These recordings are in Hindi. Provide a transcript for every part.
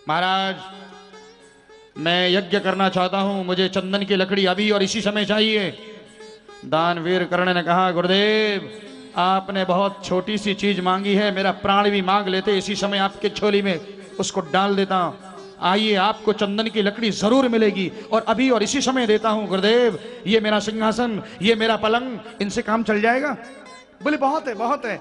महाराज मैं यज्ञ करना चाहता हूं, मुझे चंदन की लकड़ी अभी और इसी समय चाहिए। दानवीर कर्ण ने कहा, गुरुदेव आपने बहुत छोटी सी चीज मांगी है, मेरा प्राण भी मांग लेते, इसी समय आपके झोली में उसको डाल देता। आइए, आपको चंदन की लकड़ी जरूर मिलेगी और अभी और इसी समय देता हूं गुरुदेव। ये मेरा सिंहासन, ये मेरा पलंग, इनसे काम चल जाएगा? बोले बहुत है, बहुत है।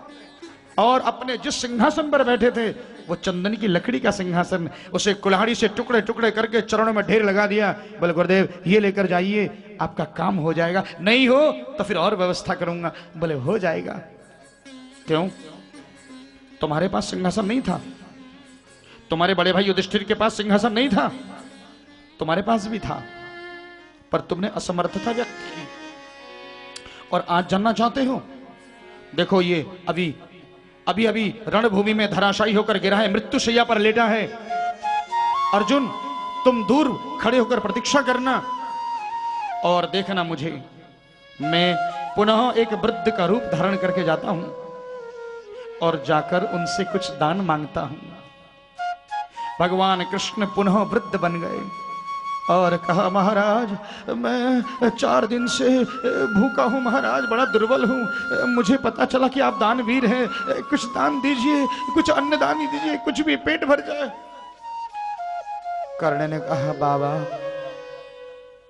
और अपने जिस सिंहासन पर बैठे थे वो चंदन की लकड़ी का सिंहासन, उसे कुल्हाड़ी से टुकड़े टुकड़े करके चरणों में ढेर लगा दिया। बोले गुरुदेव ये लेकर जाइए, आपका काम हो जाएगा, नहीं हो तो फिर और व्यवस्था करूंगा। बोले हो जाएगा। क्यों? तुम्हारे पास सिंहासन नहीं था, तुम्हारे बड़े भाई युधिष्ठिर के पास सिंहासन नहीं था, तुम्हारे पास भी था, पर तुमने असमर्थता व्यक्त की और आज जानना चाहते हो। देखो ये अभी अभी अभी रणभूमि में धराशायी होकर गिरा है, मृत्युशैया पर लेटा है। अर्जुन तुम दूर खड़े होकर प्रतीक्षा करना और देखना मुझे, मैं पुनः एक वृद्ध का रूप धारण करके जाता हूं और जाकर उनसे कुछ दान मांगता हूं। भगवान कृष्ण पुनः वृद्ध बन गए और कहा, महाराज मैं 4 दिन से भूखा हूं महाराज, बड़ा दुर्बल हूं, मुझे पता चला कि आप दानवीर हैं, कुछ दान दीजिए, कुछ अन्न दान ही दीजिए, कुछ भी पेट भर जाए। कर्ण ने कहा, बाबा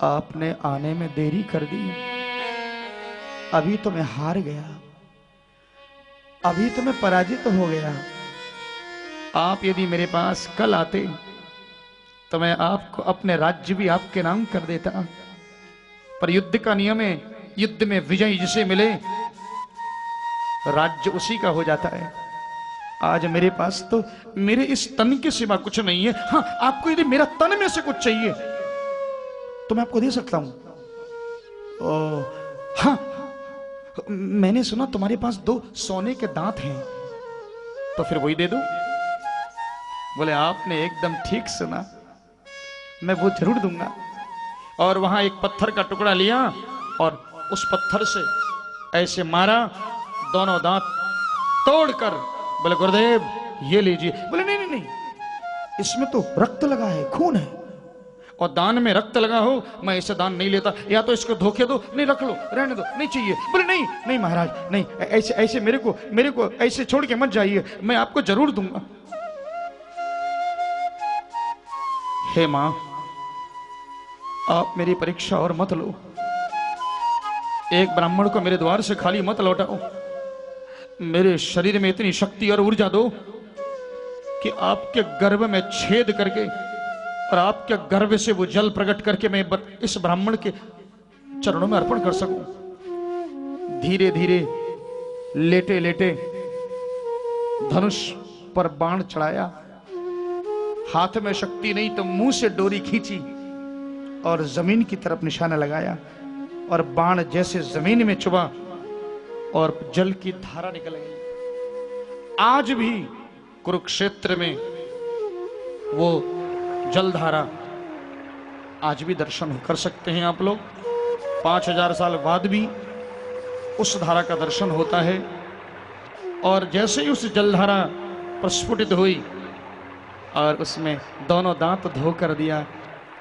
आपने आने में देरी कर दी, अभी तो मैं हार गया, अभी तो मैं पराजित हो गया। आप यदि मेरे पास कल आते तो मैं आपको अपने राज्य भी आपके नाम कर देता, पर युद्ध का नियम है, युद्ध में विजय जिसे मिले राज्य उसी का हो जाता है। आज मेरे पास तो मेरे इस तन के सिवा कुछ नहीं है। हाँ, आपको यदि मेरा तन में से कुछ चाहिए तो मैं आपको दे सकता हूं। हाँ, मैंने सुना तुम्हारे पास 2 सोने के दांत हैं, तो फिर वही दे दो। बोले आपने एकदम ठीक सुना, मैं वो जरूर दूंगा। और वहां एक पत्थर का टुकड़ा लिया और उस पत्थर से ऐसे मारा, दोनों दांत तोड़कर बोले गुरुदेव ये लीजिए। बोले नहीं नहीं नहीं, इसमें तो रक्त लगा है, खून है, और दान में रक्त लगा हो, मैं इसे दान नहीं लेता, या तो इसको धोखे दो, नहीं रख लो, रहने दो, नहीं चाहिए। बोले नहीं नहीं महाराज नहीं, ऐसे ऐसे मेरे को ऐसे छोड़ के मत जाइए, मैं आपको जरूर दूंगा। हे मां आप मेरी परीक्षा और मत लो, एक ब्राह्मण को मेरे द्वार से खाली मत लौटाओ, मेरे शरीर में इतनी शक्ति और ऊर्जा दो कि आपके गर्भ में छेद करके और आपके गर्भ से वो जल प्रकट करके मैं इस ब्राह्मण के चरणों में अर्पण कर सकूं। धीरे धीरे लेटे लेटे धनुष पर बाण चढ़ाया, हाथ में शक्ति नहीं तो मुंह से डोरी खींची और जमीन की तरफ निशाना लगाया, और बाण जैसे जमीन में चुभा और जल की धारा निकल गई। आज भी कुरुक्षेत्र में वो जलधारा आज भी दर्शन कर सकते हैं आप लोग। 5000 साल बाद भी उस धारा का दर्शन होता है। और जैसे ही उस जलधारा प्रस्फुटित हुई और उसमें दोनों दांत धो कर दिया,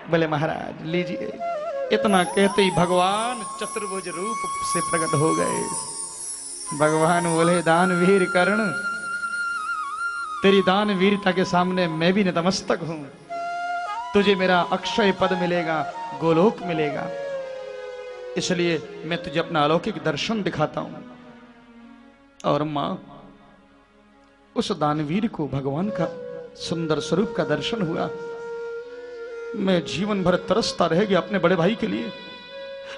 बोले महाराज लीजिए। इतना कहते ही भगवान चतुर्भुज रूप से प्रकट हो गए। भगवान बोले, दानवीर कर्ण तेरी दान वीरता के सामने मैं भी नतमस्तक हूं, तुझे मेरा अक्षय पद मिलेगा, गोलोक मिलेगा, इसलिए मैं तुझे अपना अलौकिक दर्शन दिखाता हूं। और मां उस दानवीर को भगवान का सुंदर स्वरूप का दर्शन हुआ। मैं जीवन भर तरसता रह गया अपने बड़े भाई के लिए,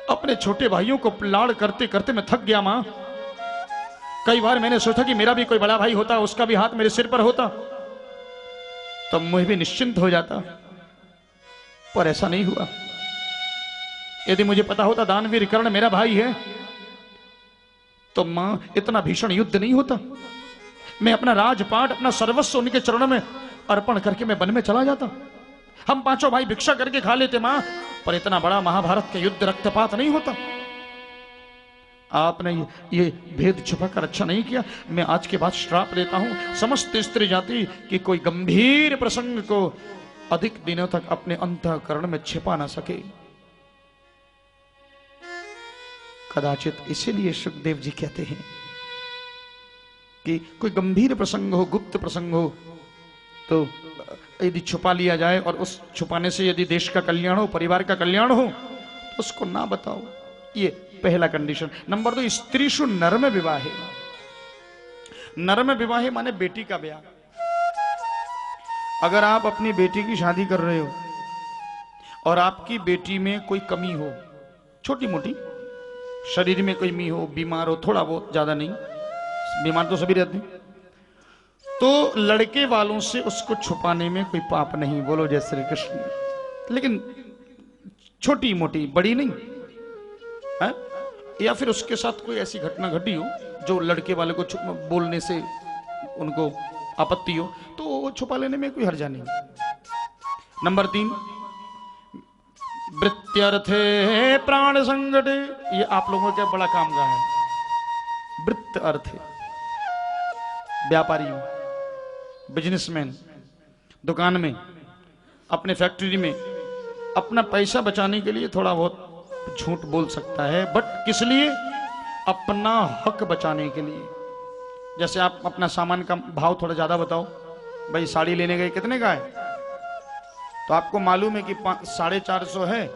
अपने छोटे भाइयों को लाड़ करते करते मैं थक गया। मां कई बार मैंने सोचा कि मेरा भी कोई बड़ा भाई होता, उसका भी हाथ मेरे सिर पर होता तो मैं भी निश्चिंत हो जाता, पर ऐसा नहीं हुआ। यदि मुझे पता होता दानवीर कर्ण मेरा भाई है तो मां इतना भीषण युद्ध नहीं होता। मैं अपना राजपाट, अपना सर्वस्व उनके चरणों में अर्पण करके मैं वन में चला जाता। हम 5 भाई भिक्षा करके खा लेते मां, पर इतना बड़ा महाभारत के युद्ध रक्तपात नहीं होता। आपने ये भेद छुपाकर अच्छा नहीं किया। मैं आज के बाद श्राप देता हूं समस्त स्त्री जाति कि कोई गंभीर प्रसंग को अधिक दिनों तक अपने अंतःकरण में छिपा ना सके। कदाचित इसीलिए सुखदेव जी कहते हैं कि कोई गंभीर प्रसंग हो, गुप्त प्रसंग हो, तो यदि छुपा लिया जाए और उस छुपाने से यदि देश का कल्याण हो, परिवार का कल्याण हो, तो उसको ना बताओ। ये पहला कंडीशन। नंबर 2, स्त्रीषु नर्म विवाहे। नर्म विवाहे माने बेटी का ब्याह। अगर आप अपनी बेटी की शादी कर रहे हो और आपकी बेटी में कोई कमी हो, छोटी मोटी, शरीर में कोई कमी हो, बीमार हो, थोड़ा बहुत, ज्यादा नहीं, बीमार तो सभी रहते हैं, तो लड़के वालों से उसको छुपाने में कोई पाप नहीं। बोलो जय श्री कृष्ण। लेकिन छोटी मोटी, बड़ी नहीं है? या फिर उसके साथ कोई ऐसी घटना घटी हो जो लड़के वाले को बोलने से उनको आपत्ति हो, तो वो छुपा लेने में कोई हर्जा नहीं। नंबर 3, वृत्त्यर्थे प्राण संकटे। ये आप लोगों का बड़ा काम का है। वृत्त अर्थ, व्यापारी, बिजनेसमैन, दुकान में, अपने फैक्ट्री में अपना पैसा बचाने के लिए थोड़ा बहुत झूठ बोल सकता है, बट किस लिए? अपना हक बचाने के लिए। जैसे आप अपना सामान का भाव थोड़ा ज्यादा बताओ, भाई साड़ी लेने गए, कितने का है? तो आपको मालूम है कि 450 है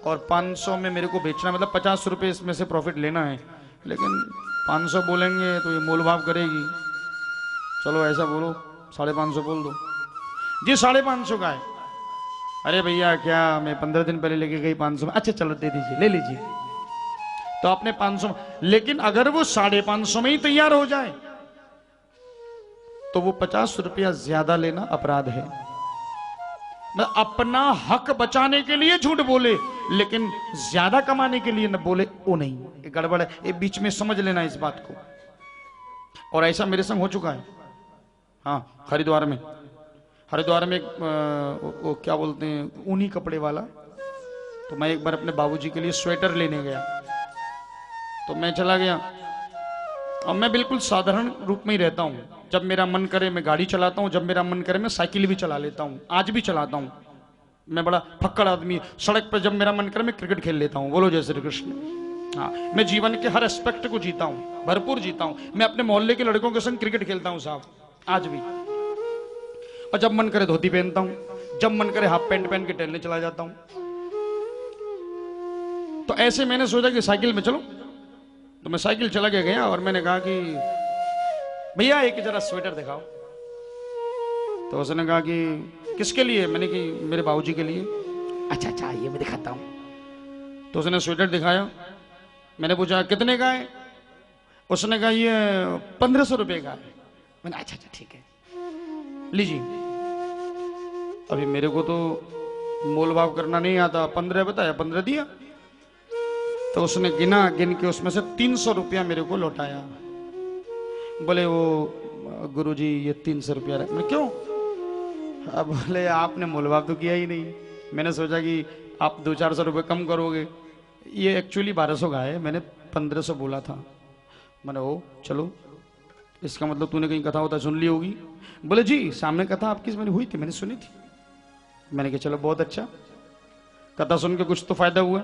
और 500 में मेरे को बेचना, मतलब 50 रुपए इसमें से प्रॉफिट लेना है, लेकिन 500 बोलेंगे तो ये मोल भाव करेगी। चलो ऐसा बोलो, 550 बोल दो जी। 550 का है। अरे भैया क्या, मैं 15 दिन पहले लेके गई 500 में। अच्छा चलो दे दीजिए, ले लीजिए। तो आपने 500, लेकिन अगर वो 550 में ही तैयार हो जाए तो वो 50 रुपया ज्यादा लेना अपराध है। मतलब अपना हक बचाने के लिए झूठ बोले, लेकिन ज्यादा कमाने के लिए न बोले, वो नहीं, ये गड़बड़ है। ये बीच में समझ लेना इस बात को। और ऐसा मेरे संग हो चुका है। हाँ, हरिद्वार में एक वो क्या बोलते हैं, ऊनी कपड़े वाला। तो मैं एक बार अपने बाबूजी के लिए स्वेटर लेने गया, तो मैं चला गया। और मैं बिल्कुल साधारण रूप में ही रहता हूँ। जब मेरा मन करे मैं गाड़ी चलाता हूँ, जब मेरा मन करे मैं साइकिल भी चला लेता हूँ, आज भी चलाता हूँ। मैं बड़ा फक्कड़ आदमी। सड़क पर जब मेरा मन करे मैं क्रिकेट खेल लेता हूँ। बोलो जय श्री कृष्ण। हाँ, मैं जीवन के हर एस्पेक्ट को जीता हूँ, भरपूर जीता हूँ। मैं अपने मोहल्ले के लड़कों के संग क्रिकेट खेलता हूँ साहब, आज भी। और जब मन करे धोती पहनता हूं, जब मन करे हाफ पैंट पहन के टहलने चला जाता हूं। तो ऐसे मैंने सोचा कि साइकिल में चलो, तो मैं साइकिल चला के गया और मैंने कहा कि भैया एक जरा स्वेटर दिखाओ। तो उसने कहा कि किसके लिए? मैंने कि मेरे बाबूजी के लिए। अच्छा अच्छा, ये मैं दिखाता हूं। तो उसने स्वेटर दिखाया। मैंने पूछा कितने का है? उसने कहा ये 1500 रुपए का है। मैंने अच्छा अच्छा ठीक है, लीजिए। अभी मेरे को तो मोल भाव करना नहीं आता, 15 बताया, 15 दिया। तो उसने गिन के उसमें से 300 रुपया मेरे को लौटाया। बोले वो गुरुजी ये 300 रुपया रख। मैं क्यों? अब बोले आपने मोल भाव तो किया ही नहीं। मैंने सोचा कि आप 200-400 रुपये कम करोगे। ये एक्चुअली 1200 का है, मैंने 1500 बोला था। मैंने ओ चलो, इसका मतलब तूने कहीं कथा होता सुन ली होगी। बोले जी सामने कथा आपकी मैंने हुई थी, मैंने सुनी थी। मैंने कहा चलो बहुत अच्छा, कथा सुन के कुछ तो फायदा हुआ।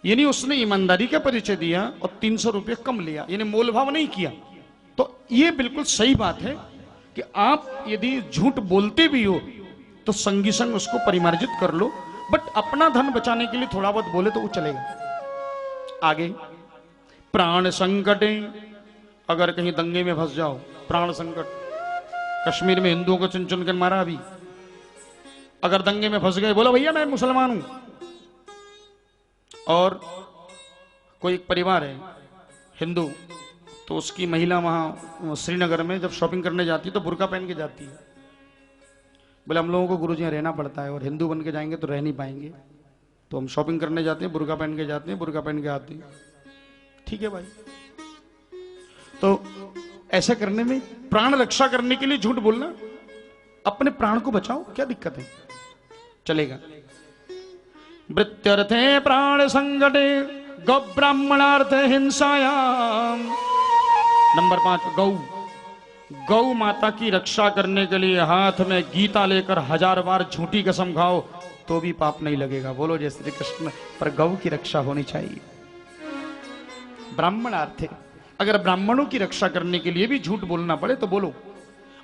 यानी उसने ईमानदारी का परिचय दिया और 300 रुपये कम लिया, यानी मोल भाव नहीं किया। तो ये बिल्कुल सही बात है कि आप यदि झूठ बोलते भी हो तो संगी संग उसको परिमार्जित कर लो, बट अपना धन बचाने के लिए थोड़ा बहुत बोले तो वो चलेगा। आगे, प्राण संकटे। अगर कहीं दंगे में फंस जाओ, प्राण संकट। कश्मीर में हिंदुओं को चुन चुन कर मारा अभी। अगर दंगे में फंस गए, बोलो भैया मैं मुसलमान हूं, और कोई एक परिवार है हिंदू, तो उसकी महिला वहां श्रीनगर में जब शॉपिंग करने जाती है तो बुर्का पहन के जाती है। बोले हम लोगों को गुरुजी यहाँ रहना पड़ता है और हिंदू बन के जाएंगे तो रह नहीं पाएंगे, तो हम शॉपिंग करने जाते हैं, बुर्का पहन के जाते हैं, बुर्का पहन के आते हैं। ठीक है भाई, तो ऐसा करने में प्राण रक्षा करने के लिए झूठ बोलना, अपने प्राण को बचाओ, क्या दिक्कत है, चलेगा। वृत्त्यर्थे प्राण संकटे गौ ब्राह्मणार्थ हिंसायाम। नंबर 5 गौ। गौ माता की रक्षा करने के लिए हाथ में गीता लेकर 1000 बार झूठी कसम खाओ तो भी पाप नहीं लगेगा। बोलो जय श्री कृष्ण। पर गौ की रक्षा होनी चाहिए। ब्राह्मणार्थ, अगर ब्राह्मणों की रक्षा करने के लिए भी झूठ बोलना पड़े तो बोलो।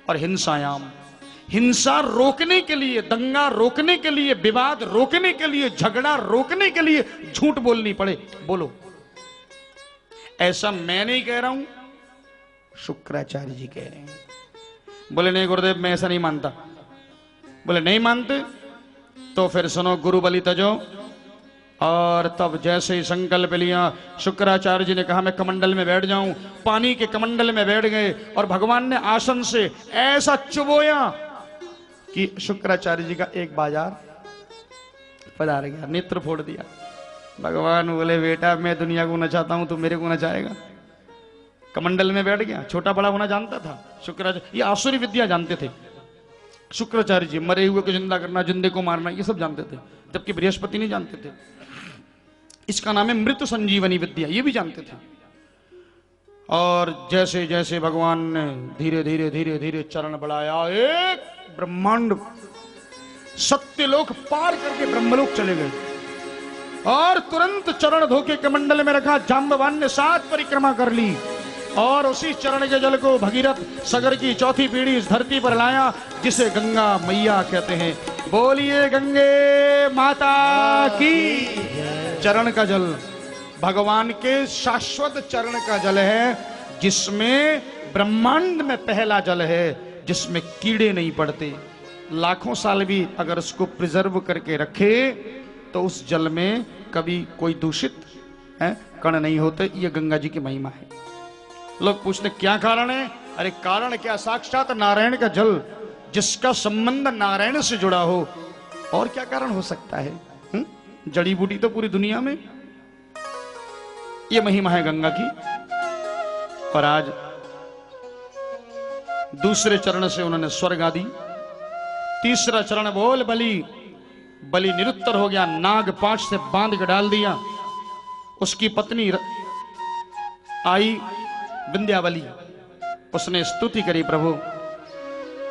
और हिंसायाम, हिंसा रोकने के लिए, दंगा रोकने के लिए, विवाद रोकने के लिए, झगड़ा रोकने के लिए झूठ बोलनी पड़े बोलो। ऐसा मैं नहीं कह रहा हूं, शुक्राचार्य जी कह रहे हैं। बोले नहीं गुरुदेव मैं ऐसा नहीं मानता। बोले नहीं मानते तो फिर सुनो, गुरु बलि तजो। और तब जैसे ही संकल्प लिया, शुक्राचार्य जी ने कहा मैं कमंडल में बैठ जाऊं। पानी के कमंडल में बैठ गए और भगवान ने आसन से ऐसा चुबोया कि शुक्राचार्य जी का एक बाजार पधार गया, नेत्र फोड़ दिया। भगवान बोले बेटा मैं दुनिया को नचाता हूं, तू मेरे को नचाएगा। कमंडल में बैठ गया, छोटा बड़ा होना जानता था शुक्राचार्य। ये आसुरी विद्या जानते थे शुक्राचार्य जी, मरे हुए को जिंदा करना, जिंदे को मारना, ये सब जानते थे, जबकि बृहस्पति नहीं जानते थे। इसका नाम है मृत संजीवनी विद्या, ये भी जानते थे। और जैसे जैसे भगवान ने धीरे धीरे धीरे धीरे चरण बढ़ाया, एक ब्रह्मांड सत्यलोक पार करके ब्रह्मलोक चले गए। और तुरंत चरण धोके कमंडल में रखा। जाम्बवान ने 7 परिक्रमा कर ली और उसी चरण के जल को भगीरथ सगर की चौथी पीढ़ी इस धरती पर लाया, जिसे गंगा मैया कहते हैं। बोलिए गंगे माता की। चरण का जल भगवान के शाश्वत चरण का जल है, जिसमें ब्रह्मांड में पहला जल है, जिसमें कीड़े नहीं पड़ते। लाखों साल भी अगर उसको प्रिजर्व करके रखे तो उस जल में कभी कोई दूषित कण नहीं होते। ये गंगा जी की महिमा है। लोग पूछते क्या कारण है? अरे कारण क्या, साक्षात नारायण का जल, जिसका संबंध नारायण से जुड़ा हो, और क्या कारण हो सकता है? जड़ी बूटी तो पूरी दुनिया में। ये महिमा है गंगा की। और आज दूसरे चरण से उन्होंने स्वर्ग आदि, तीसरा चरण बोल बलि। बलि निरुत्तर हो गया, नाग पांच से बांध के डाल दिया। उसकी पत्नी आई विंध्यावली, उसने स्तुति करी, प्रभु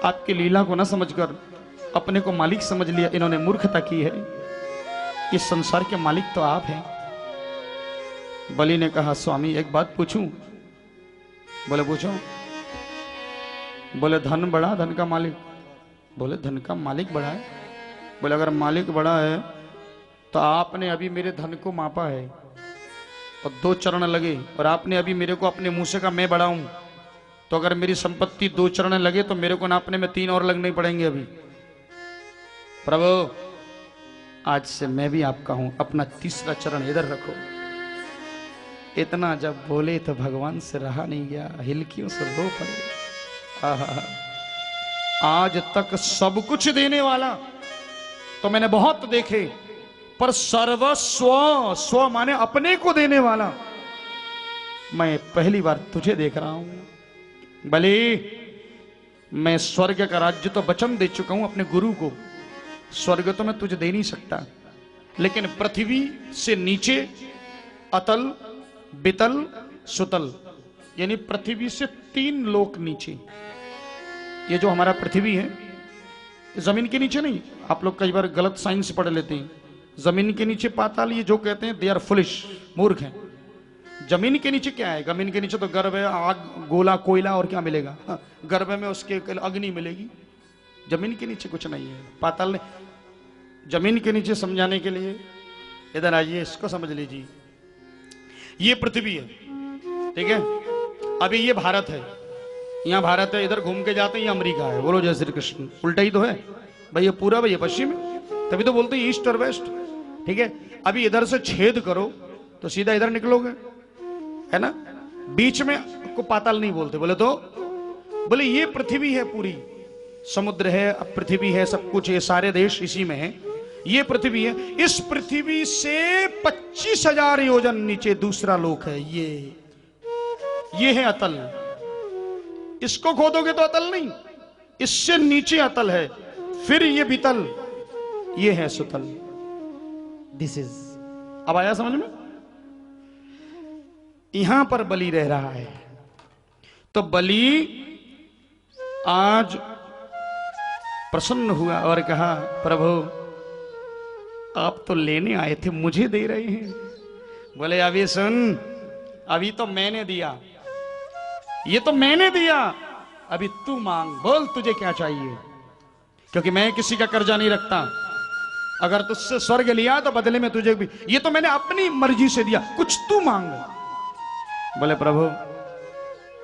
आपकी लीला को न समझकर अपने को मालिक समझ लिया, इन्होंने मूर्खता की है। इस संसार के मालिक तो आप हैं। बलि ने कहा स्वामी एक बात पूछूं? बोले पूछो। बोले धन बड़ा, धन का मालिक? बोले धन का मालिक बड़ा है। बोले अगर मालिक बड़ा है तो आपने अभी मेरे धन को मापा है और 2 चरण लगे, और आपने अभी मेरे को अपने मुंह से कहा मैं बड़ा हूं, तो अगर मेरी संपत्ति 2 चरण लगे तो मेरे को नापने में 3 और लगने पड़ेंगे अभी। प्रभु आज से मैं भी आपका हूं, अपना तीसरा चरण इधर रखो। इतना जब बोले तो भगवान से रहा नहीं गया, हिलकियों से रो पड़े। आज तक सब कुछ देने वाला तो मैंने बहुत देखे, पर सर्वस्व, स्व माने अपने को देने वाला, मैं पहली बार तुझे देख रहा हूं। भले मैं स्वर्ग का राज्य तो वचन दे चुका हूं अपने गुरु को, स्वर्ग तो मैं तुझे दे नहीं सकता, लेकिन पृथ्वी से नीचे अतल, बितल, सुतल, यानी पृथ्वी से 3 लोक नीचे। ये जो हमारा पृथ्वी है, जमीन के नीचे नहीं। आप लोग कई बार गलत साइंस पढ़ लेते हैं। जमीन के नीचे पाताल, ये जो कहते हैं दे आर फुलिश, मूर्ख हैं। जमीन के नीचे क्या है? जमीन के नीचे तो गर्भ है, आग, गोला, कोयला, और क्या मिलेगा? गर्भ में उसके अग्नि मिलेगी। जमीन के नीचे कुछ नहीं है। पाताल ने जमीन के नीचे समझाने के लिए, इधर आइए, इसको समझ लीजिए। ये पृथ्वी है, ठीक है। अभी ये भारत है, यहाँ भारत है, इधर घूम के जाते हैं ये अमेरिका है। बोलो जय श्री कृष्ण। उल्टा ही तो है भाई, ये पूरा भाई, ये पश्चिम है, तभी तो बोलते हैं ईस्ट और वेस्ट, ठीक है। अभी इधर से छेद करो तो सीधा इधर निकलोगे, है ना। बीच में को पाताल नहीं बोलते। बोले तो बोले ये पृथ्वी है पूरी, समुद्र है, पृथ्वी है, सब कुछ, ये सारे देश इसी में है। ये पृथ्वी है। इस पृथ्वी से 25,000 योजन नीचे दूसरा लोक है। ये है अतल। इसको खोदोगे तो अतल नहीं, इससे नीचे अतल है, फिर ये बितल, ये है सुतल। दिस इज, अब आया समझ में? यहां पर बलि रह रहा है, तो बलि आज प्रसन्न हुआ और कहा, प्रभु आप तो लेने आए थे, मुझे दे रहे हैं। बोले अभी सुन, अभी तो मैंने दिया, ये तो मैंने दिया, अभी तू मांग, बोल तुझे क्या चाहिए, क्योंकि मैं किसी का कर्जा नहीं रखता। अगर तुझसे स्वर्ग लिया तो बदले में तुझे भी, ये तो मैंने अपनी मर्जी से दिया, कुछ तू मांग। बोले प्रभु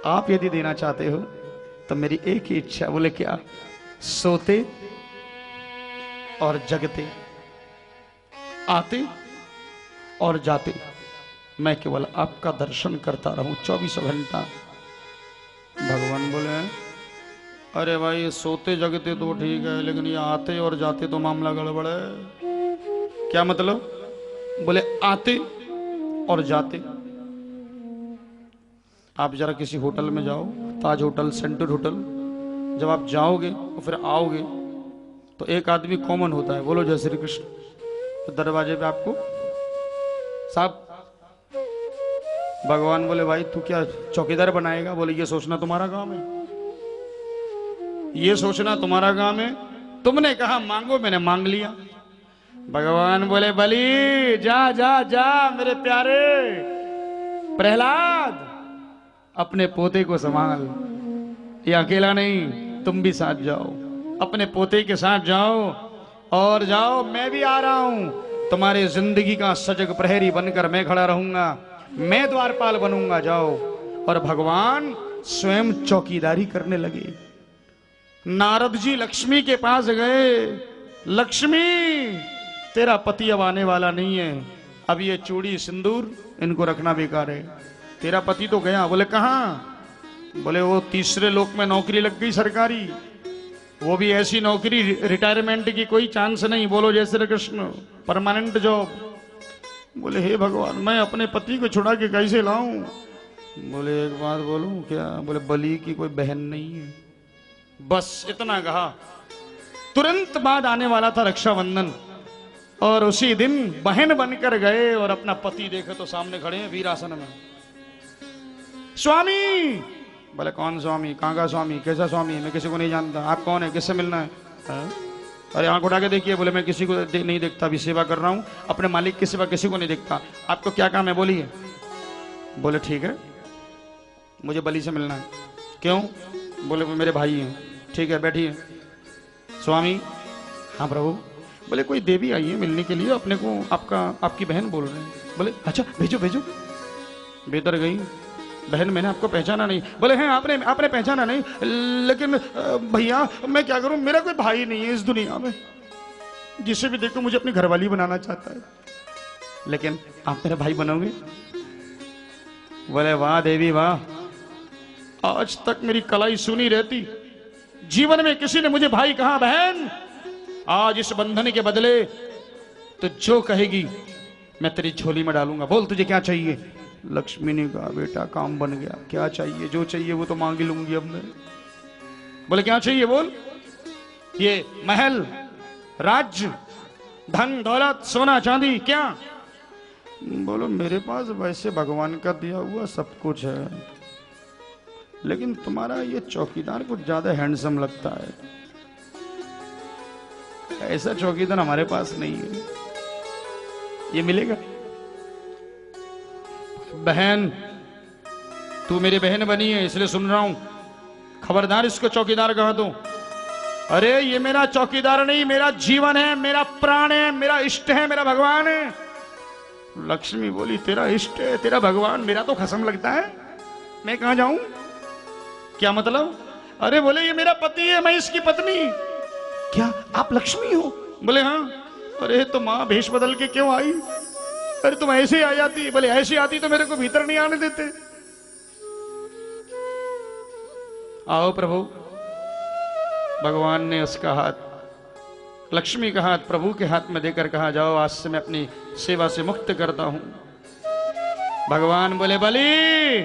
आप यदि देना चाहते हो तो मेरी एक ही इच्छा। बोले क्या? सोते और जगते, आते और जाते, मैं केवल आपका दर्शन करता रहूं 24 घंटा। भगवान बोले अरे भाई ये सोते जगते तो ठीक है, लेकिन ये आते और जाते तो मामला गड़बड़ है। क्या मतलब? बोले आते और जाते। आप जरा किसी होटल में जाओ, ताज होटल, सेंटर होटल, जब आप जाओगे और फिर आओगे तो एक आदमी कॉमन होता है, बोलो जय श्री कृष्ण। तो दरवाजे पे आपको साहब, भगवान बोले भाई तू क्या चौकीदार बनाएगा? बोले ये सोचना तुम्हारा काम है, ये सोचना तुम्हारा काम है। तुमने कहा मांगो, मैंने मांग लिया। भगवान बोले बलि जा जा जा मेरे प्यारे प्रहलाद, अपने पोते को संभाल, ये अकेला नहीं, तुम भी साथ जाओ, अपने पोते के साथ जाओ और जाओ, मैं भी आ रहा हूं। तुम्हारे जिंदगी का सजग प्रहरी बनकर मैं खड़ा रहूंगा, मैं द्वारपाल बनूंगा, जाओ। और भगवान स्वयं चौकीदारी करने लगे। नारद जी लक्ष्मी के पास गए, लक्ष्मी तेरा पति अब आने वाला नहीं है, अब ये चूड़ी सिंदूर इनको रखना बेकार है, तेरा पति तो गया। बोले कहाँ? बोले वो तीसरे लोक में नौकरी लग गई सरकारी, वो भी ऐसी नौकरी रिटायरमेंट की कोई चांस नहीं, बोलो जय श्री कृष्ण, परमानेंट जॉब। बोले हे भगवान मैं अपने पति को छुड़ा के कैसे लाऊं? बोले एक बात बोलूं क्या? बोले बलि की कोई बहन नहीं है। बस इतना कहा, तुरंत बाद आने वाला था रक्षाबंधन, और उसी दिन बहन बनकर गए और अपना पति देखे तो सामने खड़े हैं वीरासन में। स्वामी। बोले कौन स्वामी? कहाँ का स्वामी? कैसा स्वामी? मैं किसी को नहीं जानता। आप कौन है? किससे मिलना है? अरे आंख उठा के देखिए। बोले मैं किसी को नहीं देखता, अभी सेवा कर रहा हूँ, अपने मालिक की सिवा किसी को नहीं देखता। आपको क्या काम है बोलिए। बोले ठीक है मुझे बलि से मिलना है। क्यों? बोले वो मेरे भाई हैं। ठीक है बैठिए। स्वामी। हाँ प्रभु। बोले कोई देवी आई है मिलने के लिए, अपने को आपकी बहन बोल रहे हैं। बोले अच्छा भेजो भेजो। बेहतर गई बहन, मैंने आपको पहचाना नहीं। बोले हैं आपने पहचाना नहीं, लेकिन भैया मैं क्या करूं, मेरा कोई भाई नहीं है इस दुनिया में, जिसे भी देखो मुझे अपनी घरवाली बनाना चाहता है, लेकिन आप मेरा भाई बनोगे? बोले वाह देवी वाह, आज तक मेरी कलाई सुनी रहती, जीवन में किसी ने मुझे भाई कहा। बहन आज इस बंधन के बदले तो जो कहेगी मैं तेरी झोली में डालूंगा। बोल तुझे क्या चाहिए? लक्ष्मी ने कहा बेटा काम बन गया, क्या चाहिए? जो चाहिए वो तो मांग लूंगी अब मैं। बोले क्या चाहिए? बोल। ये महल, राज्य, धन दौलत, सोना चांदी, क्या? बोलो मेरे पास वैसे भगवान का दिया हुआ सब कुछ है, लेकिन तुम्हारा ये चौकीदार कुछ ज्यादा हैंडसम लगता है, ऐसा चौकीदार हमारे पास नहीं है, ये मिलेगा? बहन तू मेरी बहन बनी है इसलिए सुन रहा हूं, खबरदार इसको चौकीदार कहा दो। अरे ये मेरा चौकीदार नहीं, मेरा जीवन है, मेरा प्राण है, मेरा इष्ट है, मेरा भगवान है। लक्ष्मी बोली तेरा इष्ट है, तेरा भगवान, मेरा तो खसम लगता है, मैं कहां जाऊं? क्या मतलब? अरे बोले ये मेरा पति है, मैं इसकी पत्नी। क्या आप लक्ष्मी हो? बोले हाँ। अरे तो मां भेष बदल के क्यों आई? अरे तुम ऐसे ही आ जाती। बोले ऐसी आती तो मेरे को भीतर नहीं आने देते। आओ प्रभु। भगवान ने उसका हाथ, लक्ष्मी का हाथ प्रभु के हाथ में देकर कहा जाओ आज से मैं अपनी सेवा से मुक्त करता हूं। भगवान बोले बलि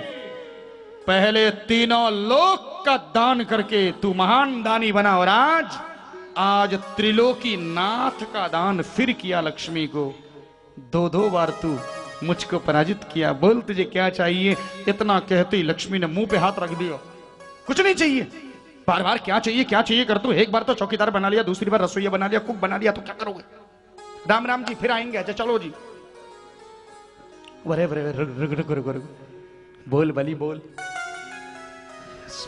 पहले तीनों लोक का दान करके तू महान दानी बना, और आज त्रिलोकी नाथ का दान फिर किया लक्ष्मी को। दो बार तू मुझको पराजित किया, बोल तुझे क्या चाहिए? इतना कहते ही लक्ष्मी ने मुंह पे हाथ रख दिया, कुछ नहीं चाहिए। बार बार क्या चाहिए कर तू। एक बार तो चौकीदार बना लिया, दूसरी बार रसोईया बना लिया, कुक बना लिया, तो क्या करोगे? राम राम जी, फिर आएंगे। अच्छा चलो जी। रुक बोल बली बोल।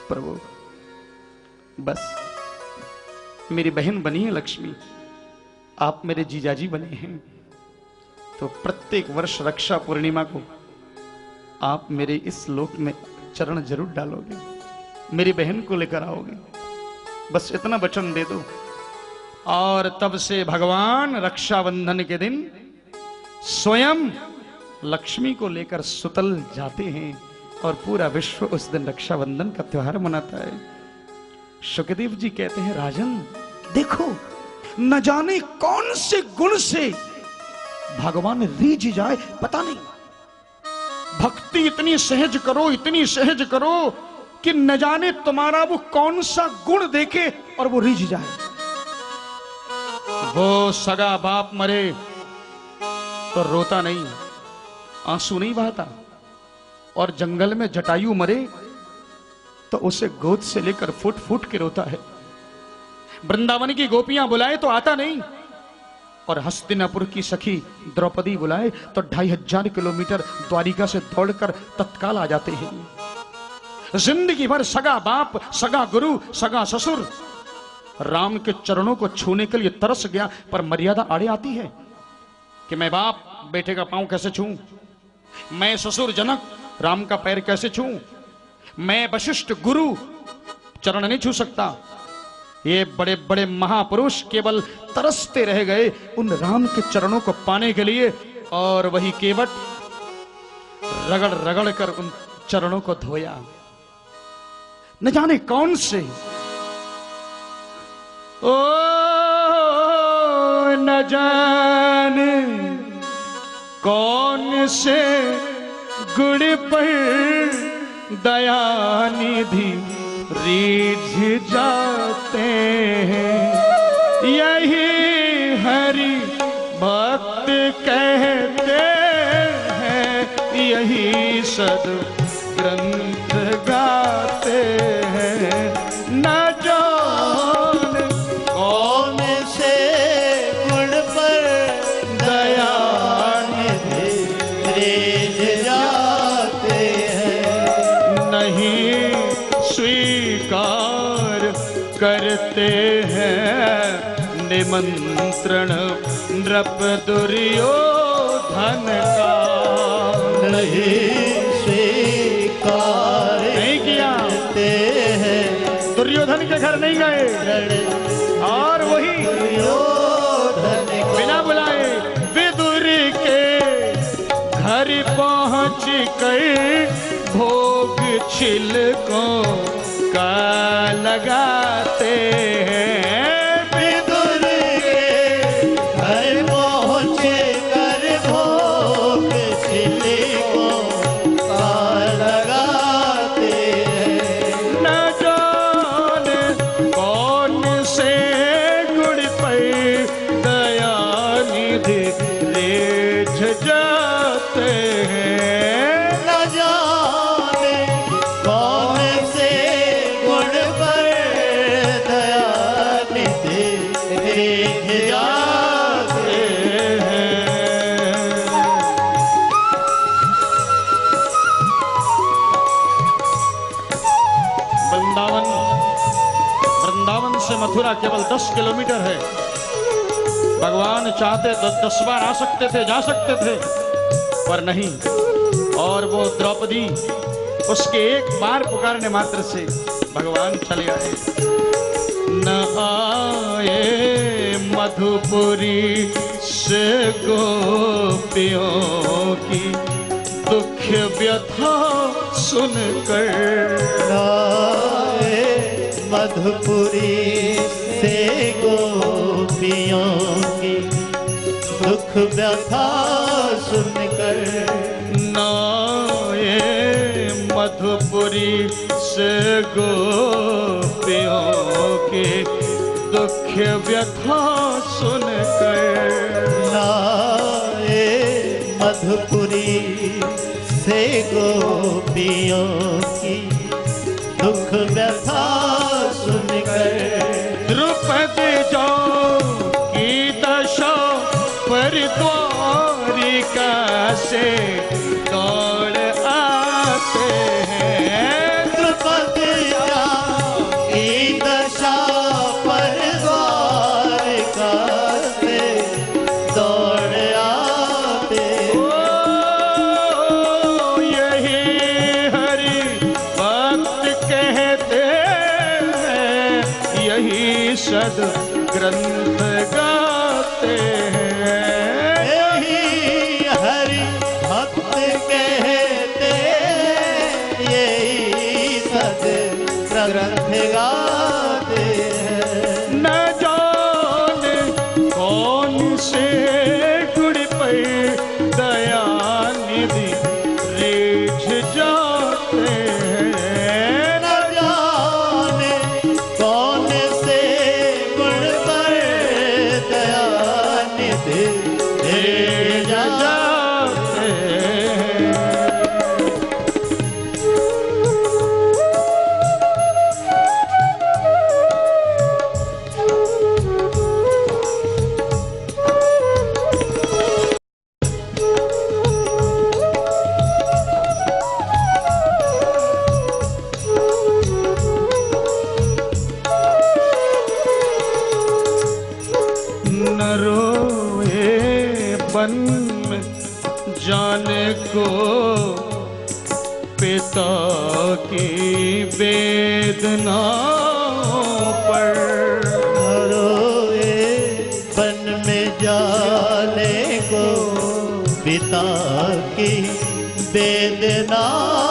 प्रभु बस मेरी बहन बनी है लक्ष्मी, आप मेरे जीजाजी बने हैं, तो प्रत्येक वर्ष रक्षा पूर्णिमा को आप मेरे इस लोक में चरण जरूर डालोगे, मेरी बहन को लेकर आओगे, बस इतना वचन दे दो। और तब से भगवान रक्षाबंधन के दिन स्वयं लक्ष्मी को लेकर सुतल जाते हैं और पूरा विश्व उस दिन रक्षाबंधन का त्योहार मनाता है। सुखदेव जी कहते हैं, राजन देखो न जाने कौन से गुण से भगवान रीझ जाए पता नहीं। भक्ति इतनी सहज करो कि न जाने तुम्हारा वो कौन सा गुण देखे और वो रीझ जाए। वो सगा बाप मरे तो रोता नहीं, आंसू नहीं बहाता, और जंगल में जटायु मरे तो उसे गोद से लेकर फुट फुट के रोता है। वृंदावन की गोपियां बुलाए तो आता नहीं, और हस्तिनापुर की सखी द्रौपदी बुलाए तो 2500 किलोमीटर द्वारिका से दौड़कर तत्काल आ जाते हैं। जिंदगी भर सगा बाप, सगा गुरु, सगा ससुर राम के चरणों को छूने के लिए तरस गया, पर मर्यादा आड़े आती है कि मैं बाप बेटे का पांव कैसे छूं, मैं ससुर जनक राम का पैर कैसे छूं, मैं वशिष्ठ गुरु चरण नहीं छू सकता। ये बड़े बड़े महापुरुष केवल तरसते रह गए उन राम के चरणों को पाने के लिए, और वही केवट रगड़ रगड़ कर उन चरणों को धोया। न जाने कौन से ओ न जाने कौन से गुण पर दयानिधि रीझ जाते हैं, यही हरि भक्त कहते हैं, यही सद ग्रंथ गाते हैं। न जाने कौन से गुण पर दयानिधि रीझ जाते हैं, नहीं स्वीकार करते हैं निमंत्रण नृप दुर्योधन का। नहीं स्वीकार नहीं किया, करते हैं दुर्योधन के घर नहीं गए, और वही दुर्योधन बिना बुलाए विदुर के घर पहुंच कर भोग छिलकों का लगाते हैं। विदुर के घर पहुँच कर भोग छिलकों का लगाते हैं। न जाने कौन से गुण पर दयानिधि रीझ जाते हैं। न जाने कौन से गुण पर दयानिधि रीझ जाते हैं। वृंदावन वृंदावन से मथुरा केवल 10 किलोमीटर है। भगवान चाहते तो 10 बार आ सकते थे, जा सकते थे, पर नहीं। और वो द्रौपदी, उसके एक बार पुकारने मात्र से भगवान चले आए। न आए मधुपुरी से गोपियों की दुख व्यथा सुनकर, आए मधुपुरी से गोपियों की दुख व्यथा सुनकर, नाये मधुपुरी से गोपियों के दुख व्यथा सुनकर, नाये मधुपुरी से गोपियों की दुख व्यथा सुन से दौड़ आते हैं। द्रुपद की दशा पर द्वारका से दौड़ आते। यही हरि भक्त कहते हैं, यही सद ग्रंथ गाते हैं। यही हरि भक्त कहते, यही सद ग्रंथ गाते हैं। न जाने कौन से गुण पे दया निधि रेझ जाते हैं। न जाने कौन से गुण पर दयानिधि रेझ जाते हैं। न रोए बन में जाने को पिता की वेदना पर। रोए बन में जाने को पिता की वेदनाओं